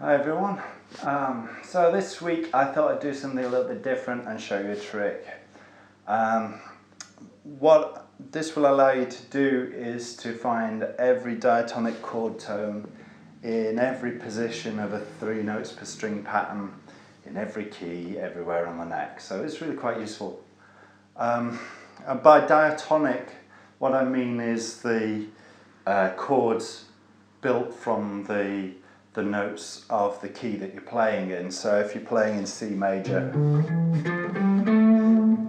Hi everyone. So this week I thought I'd do something a little bit different and show you a trick. What this will allow you to do is to find every diatonic chord tone in every position of a 3 notes per string pattern in every key, everywhere on the neck. So it's really quite useful. And by diatonic, what I mean is the chords built from the notes of the key that you're playing in. So if you're playing in C major,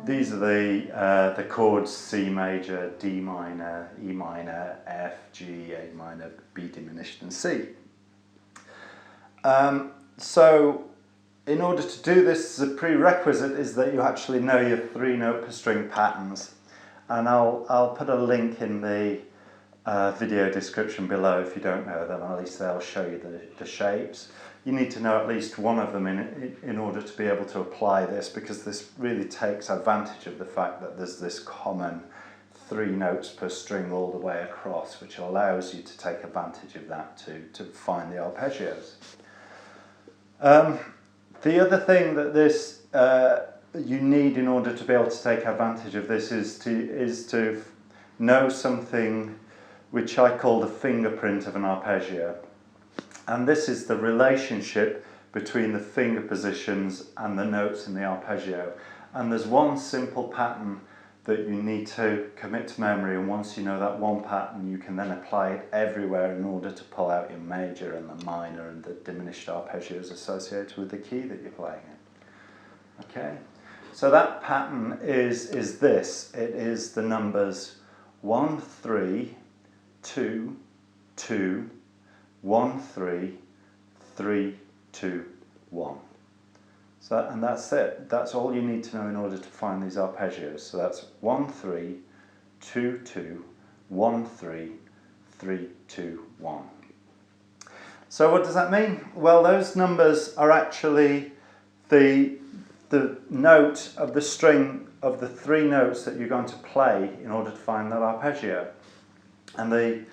these are the chords: C major, D minor, E minor, F, G, A minor, B diminished and C. So in order to do this, the prerequisite is that you actually know your 3 note per string patterns, and I'll put a link in the video description below if you don't know them. At least they'll show you the shapes. You need to know at least one of them in order to be able to apply this, because this really takes advantage of the fact that there's this common 3 notes per string all the way across, which allows you to take advantage of that to find the arpeggios. The other thing that this you need in order to be able to take advantage of this is to know something which I call the fingerprint of an arpeggio. And this is the relationship between the finger positions and the notes in the arpeggio. And there's one simple pattern that you need to commit to memory, and once you know that one pattern, you can then apply it everywhere in order to pull out your major and the minor and the diminished arpeggios associated with the key that you're playing in. Okay, so that pattern is this. It is the numbers 1, 3, 2, 2, 1, 3, 3, 2, 1. So, and that's it. That's all you need to know in order to find these arpeggios. So that's 1, 3, 2, 2, 1, 3, 3, 2, 1. So what does that mean? Well, those numbers are actually the note of the string of the 3 notes that you're going to play in order to find that arpeggio. And there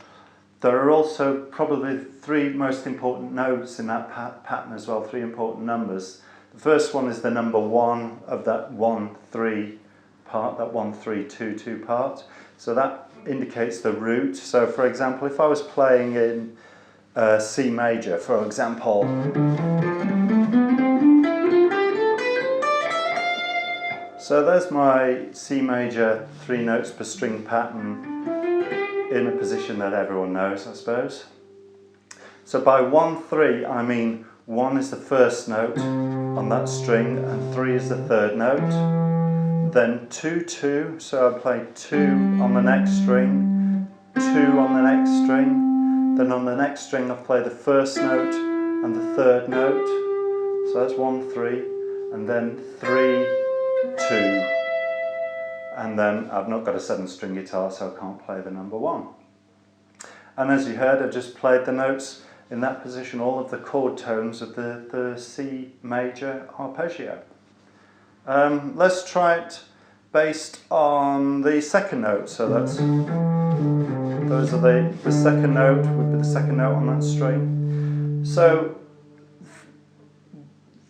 are also probably 3 most important notes in that pattern as well, 3 important numbers. The first one is the number 1 of that 1, 3 part, that 1, 3, 2, 2 part. So that indicates the root. So for example, if I was playing in C major, for example, so there's my C major 3 notes per string pattern in a position that everyone knows, I suppose. So by 1, 3, I mean 1 is the first note on that string and 3 is the third note. Then 2, 2, so I play 2 on the next string, 2 on the next string. Then on the next string I play the first note and the third note. So that's 1, 3, and then 3, 2. And then I've not got a 7-string guitar, so I can't play the number 1. And as you heard, I just played the notes in that position, all of the chord tones of the C major arpeggio. Let's try it based on the second note. So those are the second note, would be the second note on that string. So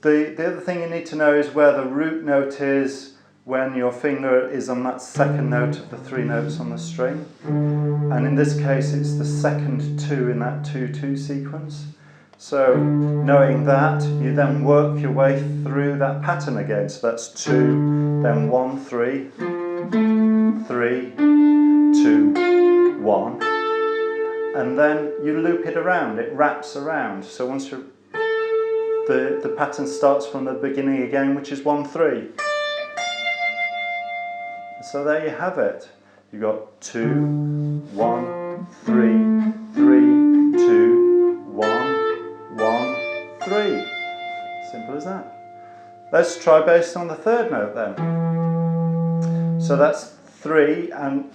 the other thing you need to know is where the root note is when your finger is on that second note of the 3 notes on the string. And in this case it's the second 2 in that 2-2 sequence. So knowing that, you then work your way through that pattern again. So that's 2, then 1, 3, 3, 2, 1. And then you loop it around, it wraps around. So once the pattern starts from the beginning again, which is 1, 3. So there you have it. You've got 2, 1, 3, 3, 2, 1, 1, 3. Simple as that. Let's try based on the third note then. So that's 3, and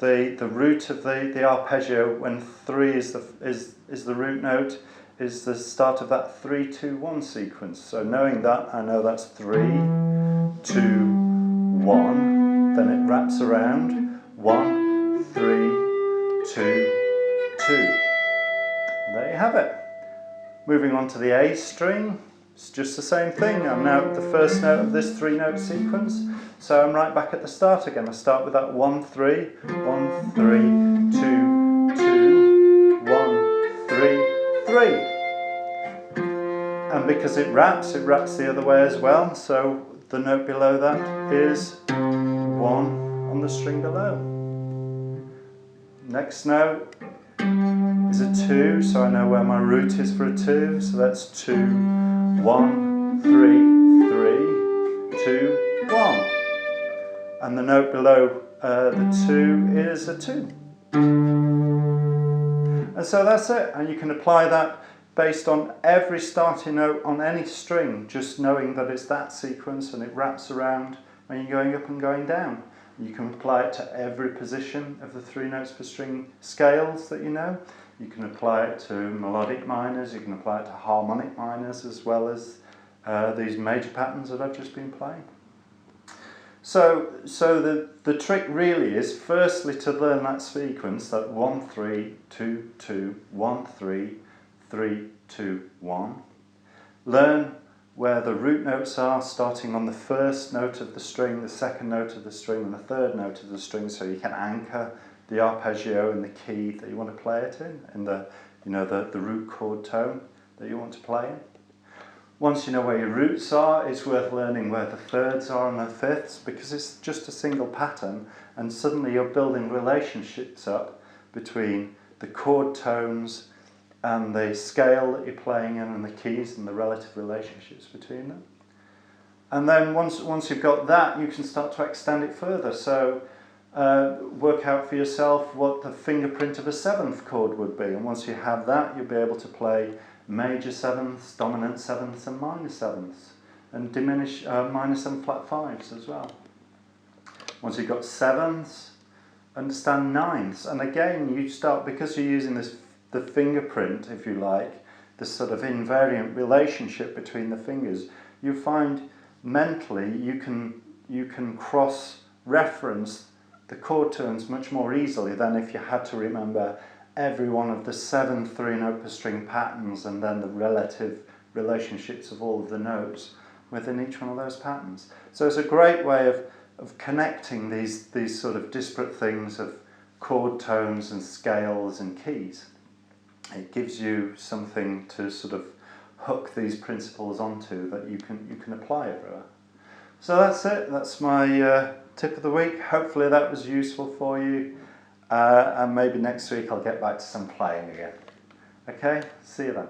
the root of the arpeggio, when 3 is the root note, is the start of that 3, 2, 1 sequence. So knowing that, I know that's 3, 2, 1. Then it wraps around 1, 3, 2, 2. And there you have it. Moving on to the A string, it's just the same thing. I'm now at the first note of this 3-note sequence, so I'm right back at the start again. I start with that 1, 3, 1, 3, 2, 2, 1, 3, 3. And because it raps the other way as well, so the note below that is 1 on the string below. Next note is a 2, so I know where my root is for a 2, so that's 2, 1, 3, 3, 2, 1. And the note below the 2 is a 2. And so that's it, and you can apply that based on every starting note on any string, just knowing that it's that sequence and it wraps around when you're going up and going down. You can apply it to every position of the 3 notes per string scales that you know. You can apply it to melodic minors, you can apply it to harmonic minors, as well as these major patterns that I've just been playing. So the trick really is firstly to learn that sequence, that 1, 3, 2, 2, 1, 3, 3, 2, 1. Learn where the root notes are, starting on the first note of the string, the second note of the string, and the third note of the string, so you can anchor the arpeggio in the key that you want to play it in the, you know, the root chord tone that you want to play in. Once you know where your roots are, it's worth learning where the thirds are and the fifths, because it's just a single pattern, and suddenly you're building relationships up between the chord tones and the scale that you're playing in and the keys and the relative relationships between them. And then once you've got that, you can start to extend it further. So work out for yourself what the fingerprint of a 7th chord would be, and once you have that, you'll be able to play major 7ths, dominant 7ths and minor 7ths, and diminish minor 7 flat 5s as well. Once you've got 7ths, understand 9ths, and again you start, because you're using the fingerprint, if you like, this sort of invariant relationship between the fingers, you find mentally you can cross-reference the chord turns much more easily than if you had to remember every one of the 7 3-note per string patterns and then the relative relationships of all of the notes within each one of those patterns. So it's a great way of connecting these sort of disparate things of chord tones and scales and keys. It gives you something to sort of hook these principles onto that you can apply everywhere. So that's it. That's my tip of the week. Hopefully that was useful for you. And maybe next week I'll get back to some playing again. Okay, see you then.